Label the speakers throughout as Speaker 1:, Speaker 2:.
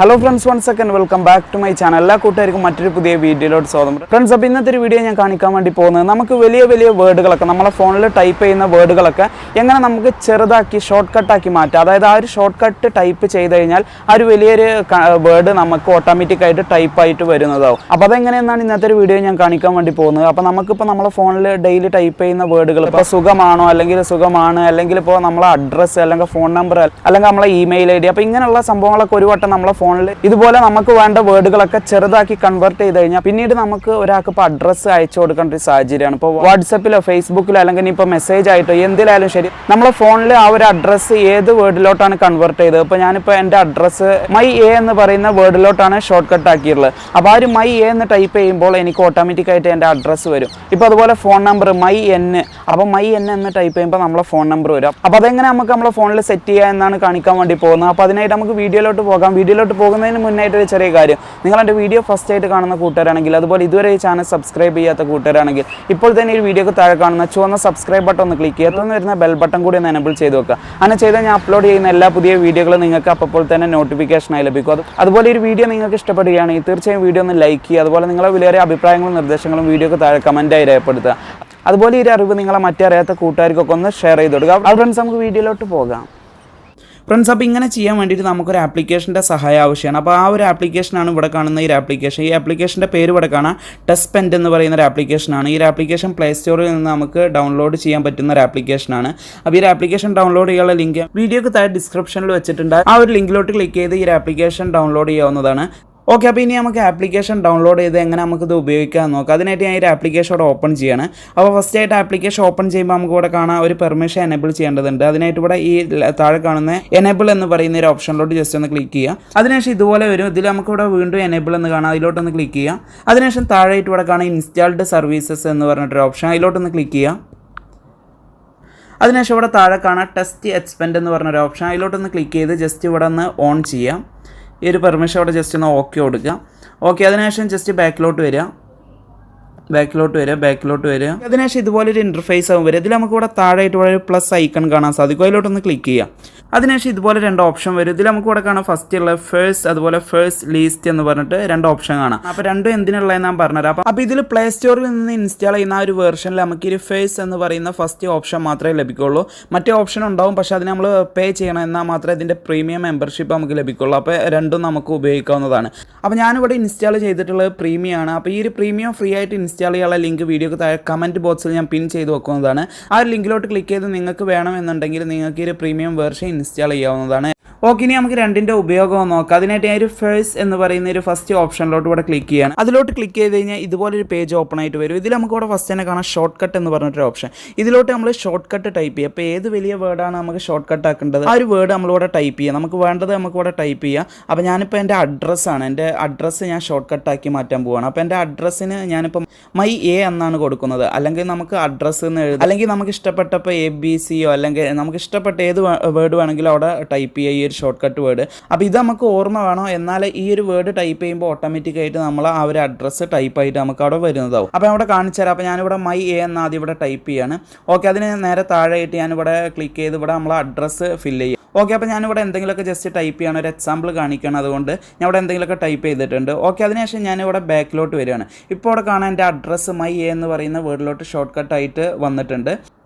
Speaker 1: Hello friends, once again welcome back to my channel. എല്ലാ കൂട്ടുകാർക്കും മറ്റൊരു പുതിയ വീഡിയോയിലോട്ട് സ്വാഗതം. ഫ്രണ്ട്സ്, അപ്പോൾ ഇന്നത്തെ ഒരു വീഡിയോ ഞാൻ കാണിക്കാൻ വേണ്ടി പോകുന്നത് നമുക്ക് വലിയ വേർഡുകളൊക്കെ നമ്മളെ ഫോണിൽ ടൈപ്പ് ചെയ്യുന്ന വേർഡുകളൊക്കെ എങ്ങനെ നമുക്ക് ചെറുതാക്കി ഷോർട്ട് കട്ടാക്കി മാറ്റാം. അതായത് ആ ഒരു ഷോർട്ട് കട്ട് ടൈപ്പ് ചെയ്ത് കഴിഞ്ഞാൽ ആ ഒരു വലിയൊരു വേർഡ് നമുക്ക് ഓട്ടോമാറ്റിക്കായിട്ട് ടൈപ്പ് ആയിട്ട് വരുന്നതാവും. അപ്പോൾ അതെങ്ങനെയെന്നാണ് ഇന്നത്തെ ഒരു വീഡിയോ ഞാൻ കാണിക്കാൻ വേണ്ടി പോകുന്നത്. അപ്പോൾ നമുക്കിപ്പോൾ നമ്മളെ ഫോണിൽ ഡെയിലി ടൈപ്പ് ചെയ്യുന്ന വേർഡുകൾ ഇപ്പോൾ സുഖമാണോ അല്ലെങ്കിൽ സുഖമാണ് അല്ലെങ്കിൽ ഇപ്പോൾ നമ്മളെ അഡ്രസ്സ് അല്ലെങ്കിൽ ഫോൺ നമ്പർ അല്ലെങ്കിൽ നമ്മളെ ഇമെയിൽ ID അപ്പോൾ ഇങ്ങനെയുള്ള സംഭവങ്ങളൊക്കെ ഒരു വട്ടം നമ്മളെ ഫോണിൽ ഇതുപോലെ നമുക്ക് വേണ്ട വേർഡുകളൊക്കെ ചെറുതാക്കി കൺവേർട്ട് ചെയ്ത് കഴിഞ്ഞാൽ പിന്നീട് നമുക്ക് ഒരാൾക്ക് ഇപ്പോൾ അഡ്രസ്സ് അയച്ചു കൊടുക്കേണ്ട ഒരു സാഹചര്യമാണ്. ഇപ്പോൾ വാട്സപ്പിലോ ഫേസ്ബുക്കിലോ അല്ലെങ്കിൽ ഇപ്പോൾ മെസ്സേജ് ആയിട്ടോ എന്തിലായാലും ശരി നമ്മളെ ഫോണിൽ ആ ഒരു അഡ്രസ്സ് ഏത് വേർഡിലോട്ടാണ് കൺവേർട്ട് ചെയ്തത്. ഇപ്പോൾ ഞാനിപ്പോൾ എൻ്റെ അഡ്രസ്സ് മൈ എ എന്ന് പറയുന്ന വേർഡിലോട്ടാണ് ഷോർട്ട് കട്ട് ആക്കിയിട്ടുള്ളത്. അപ്പോൾ ആ ഒരു മൈ എ എന്ന് ടൈപ്പ് ചെയ്യുമ്പോൾ എനിക്ക് ഓട്ടോമാറ്റിക്കായിട്ട് എൻ്റെ അഡ്രസ്സ് വരും. ഇപ്പോൾ അതുപോലെ ഫോൺ നമ്പർ മൈ എൻ, അപ്പോൾ മൈ എൻ എന്ന് ടൈപ്പ് ചെയ്യുമ്പോൾ നമ്മളെ ഫോൺ നമ്പർ വരും. അപ്പോൾ അതെങ്ങനെ നമുക്ക് നമ്മളെ ഫോണിൽ സെറ്റ് ചെയ്യുക എന്നാണ് കാണിക്കാൻ വേണ്ടി പോകുന്നത്. അപ്പോൾ അതിനായിട്ട് നമുക്ക് വീഡിയോയിലോട്ട് പോകാം. വീഡിയോയിലോട്ട് പോകുന്നതിന് മുന്നായിട്ട് ഒരു ചെറിയ കാര്യം, നിങ്ങൾ എൻ്റെ വീഡിയോ ഫസ്റ്റ് ആയിട്ട് കാണുന്ന കൂട്ടുകാരാണെങ്കിൽ അതുപോലെ ഇതുവരെ ഈ ചാനൽ സബ്സ്ക്രൈബ് ചെയ്യാത്ത കൂട്ടുകാരാണെങ്കിൽ ഇപ്പോൾ തന്നെ ഈ വീഡിയോക്ക് താഴെ കാണുന്ന ചുവന്ന സബ്സ്ക്രൈബ് ബട്ടൺ ഒന്ന് ക്ലിക്ക് ചെയ്യുക. തുടർന്ന് വരുന്ന ബെൽ ബട്ടൺ കൂടി ഒന്ന് എനേബിൾ ചെയ്ത് വെക്കുക. അങ്ങനെ ചെയ്താൽ ഞാൻ അപ്ലോഡ് ചെയ്യുന്ന എല്ലാ പുതിയ വീഡിയോകളും നിങ്ങൾക്ക് അപ്പോൾ തന്നെ നോട്ടിഫിക്കേഷനായി ലഭിക്കും. അതുപോലെ ഒരു വീഡിയോ നിങ്ങൾക്ക് ഇഷ്ടപ്പെടുകയാണെങ്കിൽ തീർച്ചയായും വീഡിയോ ഒന്ന് ലൈക്ക് ചെയ്യുക. അതുപോലെ നിങ്ങളെ വലിയ അഭിപ്രായങ്ങളും നിർദ്ദേശങ്ങളും വീഡിയോക്ക് താഴെ കമൻറ്റായി രേഖപ്പെടുത്തുക. അതുപോലെ ഈ അറിവ് നിങ്ങളെ മറ്ററിയാത്ത കൂട്ടുകാർക്കൊക്കെ ഒന്ന് ഷെയർ ചെയ്ത് കൊടുക്കുക. അത് ഫ്രണ്ട്സ്, നമുക്ക് വീഡിയോയിലോട്ട് പോകാം. ഫ്രണ്ട്സ്, അപ്പോൾ ഇങ്ങനെ ചെയ്യാൻ വേണ്ടിയിട്ട് നമുക്കൊരു ആപ്ലിക്കേഷൻ്റെ സഹായം ആവശ്യമാണ്. അപ്പോൾ ആ ഒരു ആപ്ലിക്കേഷനാണ് ഇവിടെ കാണുന്ന ഈ ആപ്ലിക്കേഷൻ. ഈ ആപ്ലിക്കേഷൻ്റെ പേര് ഇവിടെ കാണാം, ടെസ്റ്റ് പെൻ എന്ന് പറയുന്ന ഒരു ആപ്ലിക്കേഷനാണ്. ഈ ഒരു ആപ്ലിക്കേഷൻ പ്ലേ സ്റ്റോറിൽ നിന്ന് നമുക്ക് ഡൗൺലോഡ് ചെയ്യാൻ പറ്റുന്ന ഒരു ആപ്ലിക്കേഷനാണ്. അപ്പോൾ ഈ ആപ്ലിക്കേഷൻ ഡൗൺലോഡ് ചെയ്യാനുള്ള ലിങ്ക് വീഡിയോക്ക് താഴെ ഡിസ്ക്രിപ്ഷനിൽ വെച്ചിട്ടുണ്ട്. ആ ഒരു ലിങ്കിലോട്ട് ക്ലിക്ക് ചെയ്ത് ഈ ആപ്ലിക്കേഷൻ ഡൗൺലോഡ് ചെയ്യാവുന്നതാണ്. ഓക്കെ, അപ്പോൾ ഇനി നമുക്ക് ആപ്ലിക്കേഷൻ ഡൗൺലോഡ് ചെയ്ത് എങ്ങനെ നമുക്കിത് ഉപയോഗിക്കാൻ നോക്കാം. അതിനായിട്ട് ഞാൻ ഈ ആപ്ലിക്കേഷൻ ഇവിടെ ഓപ്പൺ ചെയ്യാണ്. അപ്പോൾ ഫസ്റ്റ് ആയിട്ട് ആപ്ലിക്കേഷൻ ഓപ്പൺ ചെയ്യുമ്പോൾ നമുക്ക് ഇവിടെ കാണാം ഒരു പെർമിഷൻ എനേബിൾ ചെയ്യേണ്ടതുണ്ട്. അതിനായിട്ട് ഇവിടെ ഈ താഴെ കാണുന്ന എനേബിൾ എന്ന് പറയുന്ന ഒരു ഓപ്ഷനിലോട്ട് ജസ്റ്റ് ഒന്ന് ക്ലിക്ക് ചെയ്യുക. അതിനുശേഷം ഇതുപോലെ വരും. ഇതിൽ നമുക്കിവിടെ വീണ്ടും എനേബിൾ എന്ന് കാണാം, അതിലോട്ടൊന്ന് ക്ലിക്ക് ചെയ്യുക. അതിനുശേഷം താഴെയായിട്ട് ഇവിടെ കാണാം ഇൻസ്റ്റാൾഡ് സർവീസസ് എന്ന് പറഞ്ഞിട്ടൊരു ഓപ്ഷൻ, അതിലോട്ടൊന്ന് ക്ലിക്ക് ചെയ്യുക. അതിനുശേഷം ഇവിടെ താഴെ കാണാം ടെസ്റ്റ് എക്സ്പെൻഡ് എന്ന് പറഞ്ഞൊരു ഓപ്ഷൻ, അതിലോട്ടൊന്ന് ക്ലിക്ക് ചെയ്ത് ജസ്റ്റ് ഇവിടെ ഒന്ന് ഓൺ ചെയ്യാം. ഈ ഒരു പെർമിഷൻ അവിടെ ജസ്റ്റ് ഒന്ന് ഓക്കെ കൊടുക്കുക. ഓക്കെ, അതിനുശേഷം ജസ്റ്റ് ബാക്കിലോട്ട് വരിക. അതിനുശേഷം ഇതുപോലൊരു ഇൻ്റർഫേസ് ആകും വരും. ഇതിൽ നമുക്ക് ഇവിടെ താഴെയായിട്ട് ഇവിടെ ഒരു പ്ലസ് ഐക്കൺ കാണാൻ സാധിക്കും, അതിലോട്ടൊന്ന് ക്ലിക്ക് ചെയ്യാം. അതിനുശേഷം ഇതുപോലെ രണ്ട് ഓപ്ഷൻ വരും. ഇതിൽ നമുക്ക് ഇവിടെ കാണാം ഫസ്റ്റ് ഉള്ള ഫേഴ്സ് അതുപോലെ ഫേഴ്സ് ലീസ്റ്റ് എന്ന് പറഞ്ഞിട്ട് രണ്ട് ഓപ്ഷൻ കാണാം. അപ്പോൾ രണ്ടും എന്തിനുള്ളതെന്ന് ഞാൻ പറഞ്ഞുതരാം. അപ്പോൾ ഇതിൽ പ്ലേ സ്റ്റോറിൽ നിന്ന് ഇൻസ്റ്റാൾ ചെയ്യുന്ന ആ ഒരു വേർഷനിൽ നമുക്ക് ഈ ഫേഴ്സ് എന്ന് പറയുന്ന ഫസ്റ്റ് ഓപ്ഷൻ മാത്രമേ ലഭിക്കുള്ളൂ. മറ്റേ ഓപ്ഷൻ ഉണ്ടാവും, പക്ഷേ അതിന് നമ്മൾ പേ ചെയ്യണം, എന്നാൽ മാത്രമേ ഇതിൻ്റെ പ്രീമിയം മെമ്പർഷിപ്പ് നമുക്ക് ലഭിക്കുള്ളൂ. അപ്പോൾ രണ്ടും നമുക്ക് ഉപയോഗിക്കാവുന്നതാണ്. അപ്പോൾ ഞാനിവിടെ ഇൻസ്റ്റാൾ ചെയ്തിട്ടുള്ളത് പ്രീമിയം ആണ്. അപ്പോൾ ഈ ഒരു പ്രീമിയം ഫ്രീ ആയിട്ട് ഇൻസ്റ്റാൾ ചെയ്യാനുള്ള ലിങ്ക് വീഡിയോക്ക് താഴെ കമൻറ്റ് ബോക്സിൽ ഞാൻ പിൻ ചെയ്ത് വെക്കുന്നതാണ്. ആ ഒരു ലിങ്കിലോട്ട് ക്ലിക്ക് ചെയ്ത് നിങ്ങൾക്ക് വേണമെന്നുണ്ടെങ്കിൽ നിങ്ങൾക്ക് ഈ ഒരു പ്രീമിയം വേർഷൻ ഇൻസ്റ്റാൾ ചെയ്യാവുന്നതാണ്. ഓക്കെ, ഇനി നമുക്ക് രണ്ടിൻ്റെ ഉപയോഗം നോക്കാം. അതിനായിട്ട് ഞാൻ ഒരു ഫേഴ്സ് എന്ന് പറയുന്ന ഒരു ഫസ്റ്റ് ഓപ്ഷനിലോട്ട് ഇവിടെ ക്ലിക്ക് ചെയ്യണം. അതിലോട്ട് ക്ലിക്ക് ചെയ്ത് കഴിഞ്ഞാൽ ഇതുപോലൊരു പേജ് ഓപ്പൺ ആയിട്ട് വരും. ഇതിൽ നമുക്ക് ഇവിടെ ഫസ്റ്റ് തന്നെ കാണാം ഷോർട്ട് കട്ട് എന്ന് പറഞ്ഞിട്ടൊരു ഓപ്ഷൻ. ഇതിലോട്ട് നമ്മൾ ഷോർട്ട് കട്ട് ടൈപ്പ് ചെയ്യുക. അപ്പോൾ ഏത് വലിയ വേർഡാണ് നമുക്ക് ഷോർട്ട് കട്ട് ആക്കേണ്ടത് ആ ഒരു വേർഡ് നമ്മളിവിടെ ടൈപ്പ് ചെയ്യുക. നമുക്ക് വേണ്ടത് നമുക്കിവിടെ ടൈപ്പ് ചെയ്യാം. അപ്പോൾ ഞാനിപ്പോൾ എൻ്റെ അഡ്രസ്സാണ്, എൻ്റെ അഡ്രസ്സ് ഞാൻ ഷോർട്ട് കട്ടാക്കി മാറ്റാൻ പോവുകയാണ്. അപ്പോൾ എൻ്റെ അഡ്രസ്സിന് ഞാനിപ്പോൾ മൈ എ എന്നാണ് കൊടുക്കുന്നത്. അല്ലെങ്കിൽ നമുക്ക് അഡ്രസ്സ് എന്ന് എഴുതാം, അല്ലെങ്കിൽ നമുക്ക് ഇഷ്ടപ്പെട്ടപ്പോൾ ABCയോ അല്ലെങ്കിൽ നമുക്ക് ഇഷ്ടപ്പെട്ട ഏത് വേർഡ് വേണമെങ്കിലും അവിടെ ടൈപ്പ് ചെയ്യുക, ഈ ഒരു ഷോർട്ട് കട്ട് വേർഡ്. അപ്പോൾ ഇത് നമുക്ക് ഓർമ്മ വേണം, എന്നാൽ ഈ ഒരു വേർഡ് ടൈപ്പ് ചെയ്യുമ്പോൾ ഓട്ടോമാറ്റിക്കായിട്ട് നമ്മൾ ആ ഒരു അഡ്രസ്സ് ടൈപ്പായിട്ട് നമുക്ക് അവിടെ വരുന്നതാവും. അപ്പോൾ അവിടെ കാണിച്ചു തരാം. അപ്പോൾ ഞാനിവിടെ മൈ എ എന്ന് ആദ്യം ഇവിടെ ടൈപ്പ് ചെയ്യാണ്. ഓക്കെ, അതിന് നേരെ താഴെയായിട്ട് ഞാനിവിടെ ക്ലിക്ക് ചെയ്ത് ഇവിടെ നമ്മൾ അഡ്രസ്സ് ഫില്ല് ചെയ്യും. ഓക്കെ, അപ്പോൾ ഞാനിവിടെ എന്തെങ്കിലുമൊക്കെ ജസ്റ്റ് ടൈപ്പ് ചെയ്യണം, ഒരു എക്സാമ്പിൾ കാണിക്കണം, അതുകൊണ്ട് ഞാൻ ഇവിടെ എന്തെങ്കിലുമൊക്കെ ടൈപ്പ് ചെയ്തിട്ടുണ്ട്. ഓക്കെ, അതിനുശേഷം ഞാനിവിടെ ബാക്കിലോട്ട് വരികയാണ്. ഇപ്പോൾ അവിടെ കാണാൻ എൻ്റെ അഡ്രസ്സ് മൈ എ എന്ന് പറയുന്ന വേർഡിലോട്ട് ഷോർട്ട് കട്ടായിട്ട് വന്നിട്ടുണ്ട്.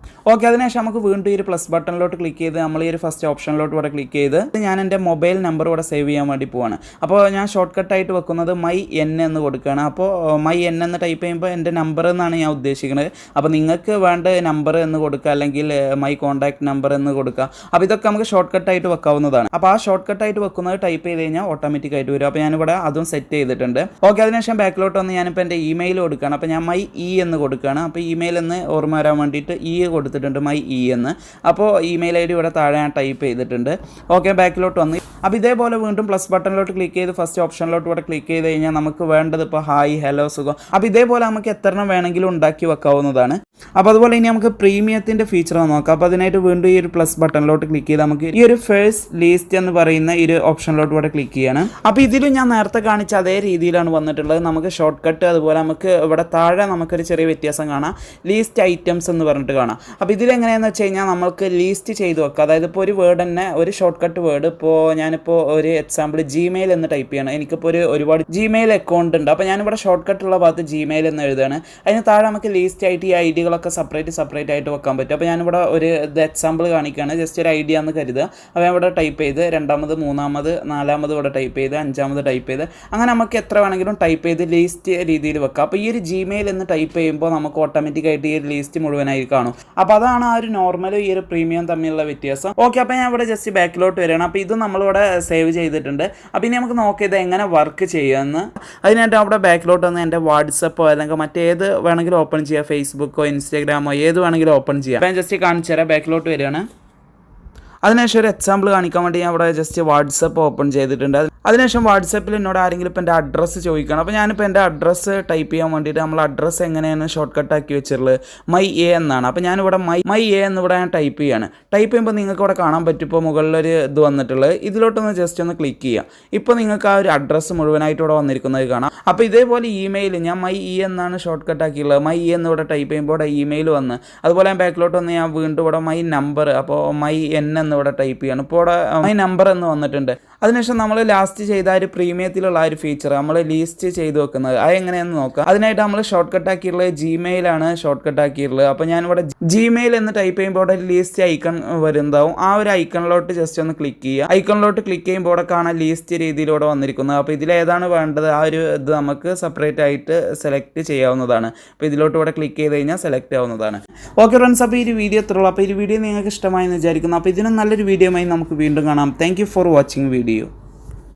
Speaker 1: ഓക്കെ, അതിനുശേഷം നമുക്ക് വീണ്ടും ഈ ഒരു പ്ലസ് ബട്ടണിലോട്ട് ക്ലിക്ക് ചെയ്ത് നമ്മൾ ഈ ഒരു ഫസ്റ്റ് ഓപ്ഷനിലോട്ട് ഇവിടെ ക്ലിക്ക് ചെയ്ത് ഞാൻ എൻ്റെ മൊബൈൽ നമ്പർ ഇവിടെ സേവ് ചെയ്യാൻ വേണ്ടി പോവാണ്. അപ്പോൾ ഞാൻ ഷോർട്ട് കട്ടായിട്ട് വെക്കുന്നത് മൈ എൻ എന്ന് കൊടുക്കുകയാണ്. അപ്പോൾ മൈ എൻ എന്ന് ടൈപ്പ് ചെയ്യുമ്പോൾ എൻ്റെ നമ്പർ എന്നാണ് ഞാൻ ഉദ്ദേശിക്കുന്നത്. അപ്പോൾ നിങ്ങൾക്ക് വേണ്ട നമ്പർ എന്ന് കൊടുക്കുക, അല്ലെങ്കിൽ മൈ കോൺടാക്ട് നമ്പർ എന്ന് കൊടുക്കുക. അപ്പോൾ ഇതൊക്കെ നമുക്ക് ഷോർട്ട് കട്ടായിട്ട് വെക്കാവുന്നതാണ്. അപ്പോൾ ആ ഷോർട്ട് കട്ടായിട്ട് വെക്കുന്നത് ടൈപ്പ് ചെയ്ത് കഴിഞ്ഞാൽ ഓട്ടോമാറ്റിക്കായിട്ട് വരും. അപ്പോൾ ഞാനിവിടെ അതും സെറ്റ് ചെയ്തിട്ടുണ്ട്. ഓക്കെ, അതിനുശേഷം ബാക്കിലോട്ട് വന്ന് ഞാനിപ്പോൾ എൻ്റെ ഇമെയിൽ കൊടുക്കുകയാണ്. അപ്പോൾ ഞാൻ മൈ എന്ന് കൊടുക്കുകയാണ്. അപ്പോൾ ഇമെയിൽ എന്ന് ഓർമ്മ വരാൻ വേണ്ടിയിട്ട് കൊടുത്തിട്ടുണ്ട് മൈ എന്ന്. അപ്പോൾ ഇമെയിൽ ID ഇവിടെ താഴെ ഞാൻ ടൈപ്പ് ചെയ്തിട്ടുണ്ട്. ഓക്കെ, ബാക്കിലോട്ട് വന്ന് അപ്പോൾ ഇതേപോലെ വീണ്ടും പ്ലസ് ബട്ടണിലോട്ട് ക്ലിക്ക് ചെയ്ത് ഫസ്റ്റ് ഓപ്ഷനിലോട്ട് ഇവിടെ ക്ലിക്ക് ചെയ്ത് കഴിഞ്ഞാൽ നമുക്ക് വേണ്ടത് ഇപ്പോൾ ഹായ്, ഹലോ, സുഖം. അപ്പോൾ ഇതേപോലെ നമുക്ക് എത്രണ്ണം വേണമെങ്കിലും ഉണ്ടാക്കി വെക്കാവുന്നതാണ്. അപ്പോൾ അതുപോലെ ഇനി നമുക്ക് പ്രീമിയത്തിൻ്റെ ഫീച്ചർ നോക്കാം. അപ്പോൾ അതിനായിട്ട് വീണ്ടും ഈ ഒരു പ്ലസ് ബട്ടണിലോട്ട് ക്ലിക്ക് ചെയ്ത് നമുക്ക് ഈ ഒരു ഫേഴ്സ് ലീസ്റ്റ് എന്ന് പറയുന്ന ഈ ഒരു ഓപ്ഷനിലോട്ട് ഇവിടെ ക്ലിക്ക് ചെയ്യണം. അപ്പോൾ ഇതിലും ഞാൻ നേരത്തെ കാണിച്ച അതേ രീതിയിലാണ് വന്നിട്ടുള്ളത്. നമുക്ക് ഷോർട്ട് കട്ട് അതുപോലെ നമുക്ക് ഇവിടെ താഴെ നമുക്കൊരു ചെറിയ വ്യത്യാസം കാണാം, ലീസ്റ്റ് ഐറ്റംസ് എന്ന് പറഞ്ഞിട്ട് കാണാം. അപ്പോൾ ഇതിലെങ്ങനെയാണെന്ന് വെച്ച് കഴിഞ്ഞാൽ നമുക്ക് ലീസ്റ്റ് ചെയ്ത് വെക്കാം. അതായത് ഇപ്പോൾ ഒരു വേർഡ് തന്നെ ഒരു ഷോർട്ട് കട്ട് വേർഡ് ഇപ്പോൾ ഞാനിപ്പോൾ ഒരു എക്സാമ്പിൾ ജിമെയിൽ എന്ന് ടൈപ്പ് ചെയ്യണം. എനിക്കിപ്പോൾ ഒരുപാട് ജിമെയിൽ അക്കൗണ്ട് ഉണ്ട്. അപ്പോൾ ഞാനിവിടെ ഷോർട്ട് കട്ടുള്ള ഭാഗത്ത് ജിമെയിൽ എന്ന് എഴുതുകയാണ്. അതിന് താഴെ നമുക്ക് ലീസ്റ്റ് ആയിട്ട് ഈ ഐഡികളൊക്കെ സെപ്പറേറ്റ് ആയിട്ട് വെക്കാൻ പറ്റും. അപ്പോൾ ഞാനിവിടെ ഒരു എക്സാമ്പിൾ കാണിക്കുകയാണ്. ജസ്റ്റ് ഒരു ഐഡിയ എന്ന് കരുതുക. അപ്പോൾ ഇവിടെ ടൈപ്പ് ചെയ്ത് രണ്ടാമത് മൂന്നാമത് നാലാമത് ഇവിടെ ടൈപ്പ് ചെയ്ത് അഞ്ചാമത് ടൈപ്പ് ചെയ്ത് അങ്ങനെ നമുക്ക് എത്ര വേണമെങ്കിലും ടൈപ്പ് ചെയ്ത് ലീസ്റ്റ് രീതിയിൽ വെക്കാം. അപ്പോൾ ഈ ഒരു ജിമെയിൽ എന്ന് ടൈപ്പ് ചെയ്യുമ്പോൾ നമുക്ക് ഓട്ടോമാറ്റിക്കായിട്ട് ഈ ഒരു ലീസ്റ്റ് മുഴുവനായി കാണും. അപ്പോൾ അതാണ് ആ ഒരു നോർമലും ഈ ഒരു പ്രീമിയം തമ്മിലുള്ള വ്യത്യാസം. ഓക്കെ, അപ്പോൾ ഞാൻ ഇവിടെ ജസ്റ്റ് ബാക്കിലോട്ട് വരികയാണ്. അപ്പോൾ ഇത് നമ്മളിവിടെ സേവ് ചെയ്തിട്ടുണ്ട്. അപ്പോൾ ഇനി നമുക്ക് നോക്കിയത് എങ്ങനെ വർക്ക് ചെയ്യുമെന്ന്. അതിനായിട്ട് അവിടെ ബാക്കിലോട്ട് വന്ന് എൻ്റെ വാട്സപ്പോ അല്ലെങ്കിൽ മറ്റേത് വേണമെങ്കിലും ഓപ്പൺ ചെയ്യാം. ഫേസ്ബുക്കോ ഇൻസ്റ്റാഗ്രാമോ ഏത് വേണമെങ്കിലും ഓപ്പൺ ചെയ്യാം. അപ്പോൾ ഞാൻ ജസ്റ്റ് കാണിച്ചു തരാം. ബാക്കിലോട്ട് വരികയാണ്. അതിനുശേഷം ഒരു എക്സാമ്പിൾ കാണിക്കാൻ വേണ്ടി ഞാൻ ഇവിടെ ജസ്റ്റ് വാട്സപ്പ് ഓപ്പൺ ചെയ്തിട്ടുണ്ട്. അതിനുശേഷം വാട്സപ്പിൽ എന്നോട് ആരെങ്കിലും ഇപ്പോൾ എൻ്റെ അഡ്രസ്സ് ചോദിക്കണം. അപ്പോൾ ഞാനിപ്പോൾ എൻ്റെ അഡ്രസ്സ് ടൈപ്പ് ചെയ്യാൻ വേണ്ടിയിട്ട് നമ്മൾ അഡ്രസ്സ് എങ്ങനെയാണ് ഷോർട്ട് കട്ടാക്കി വെച്ചിട്ടുള്ളത് മൈ എ എന്നാണ്. അപ്പോൾ ഞാനിവിടെ മൈ എ എന്നിവിടെ ഞാൻ ടൈപ്പ് ചെയ്യാണ്. ടൈപ്പ് ചെയ്യുമ്പോൾ നിങ്ങൾക്ക് ഇവിടെ കാണാൻ പറ്റും ഇപ്പോൾ മുകളിലൊരു ഇത് വന്നിട്ടുള്ളത്. ഇതിലോട്ടൊന്ന് ജസ്റ്റ് ഒന്ന് ക്ലിക്ക് ചെയ്യാം. ഇപ്പോൾ നിങ്ങൾക്ക് ആ ഒരു അഡ്രസ്സ് മുഴുവനായിട്ട് ഇവിടെ വന്നിരിക്കുന്നത് കാണാം. അപ്പോൾ ഇതേപോലെ ഇമെയിൽ ഞാൻ മൈ ഇ എന്നാണ് ഷോർട്ട് കട്ടാക്കിയുള്ളത്. മൈ ഇ എന്നിവിടെ ടൈപ്പ് ചെയ്യുമ്പോൾ ഇവിടെ ഇമെയിൽ വന്ന് അതുപോലെ ഞാൻ ബാക്കിലോട്ട് വന്ന് ഞാൻ വീണ്ടും ഇവിടെ മൈ നമ്പർ അപ്പോൾ മൈ എൻ എന്നിവിടെ ടൈപ്പ് ചെയ്യണം. ഇപ്പോൾ ഇവിടെ മൈ നമ്പർ എന്ന് വന്നിട്ടുണ്ട്. അതിനുശേഷം നമ്മൾ ലാസ്റ്റ് ചെയ്ത ഒരു പ്രീമിയത്തിലുള്ള ആ ഒരു ഫീച്ചർ നമ്മൾ ലീസ്റ്റ് ചെയ്ത് വെക്കുന്നത് അത് എങ്ങനെയാണെന്ന് നോക്കാം. അതിനായിട്ട് നമ്മൾ ഷോർട്ട് കട്ട് ആക്കിയിട്ടുള്ളത് ജിമെയിലാണ് ഷോർട്ട് കട്ട് ആക്കിയിട്ടുള്ളത്. അപ്പോൾ ഞാനിവിടെ ജിമെയിൽ എന്ന് ടൈപ്പ് ചെയ്യുമ്പോൾ ഇവിടെ ലീസ്റ്റ് ഐക്കൺ വരുന്നതാവും. ആ ഒരു ഐക്കണിലോട്ട് ജസ്റ്റ് ഒന്ന് ക്ലിക്ക് ചെയ്യുക. ഐക്കണിലോട്ട് ക്ലിക്ക് ചെയ്യുമ്പോൾ ഇവിടെ കാണാൻ ലീസ്റ്റ് രീതിയിലൂടെ വന്നിരിക്കുന്നത്. അപ്പോൾ ഇതിലേതാണ് വേണ്ടത് ആ ഒരു ഇത് നമുക്ക് സെപ്പറേറ്റ് ആയിട്ട് സെലക്ട് ചെയ്യാവുന്നതാണ്. അപ്പോൾ ഇതിലോട്ട് ഇവിടെ ക്ലിക്ക് ചെയ്ത് കഴിഞ്ഞാൽ സെലക്ട് ആവുന്നതാണ്. ഓക്കെ ഫ്രണ്ട്സ്, അപ്പോൾ ഈ ഒരു വീഡിയോ എത്രയുള്ളൂ. അപ്പോൾ ഈ വീഡിയോ നിങ്ങൾക്ക് ഇഷ്ടമായെന്ന് വിചാരിക്കുന്നു. അപ്പോൾ ഇതിനും നല്ലൊരു വീഡിയോയുമായി നമുക്ക് വീണ്ടും കാണാം. Thank you for watching video.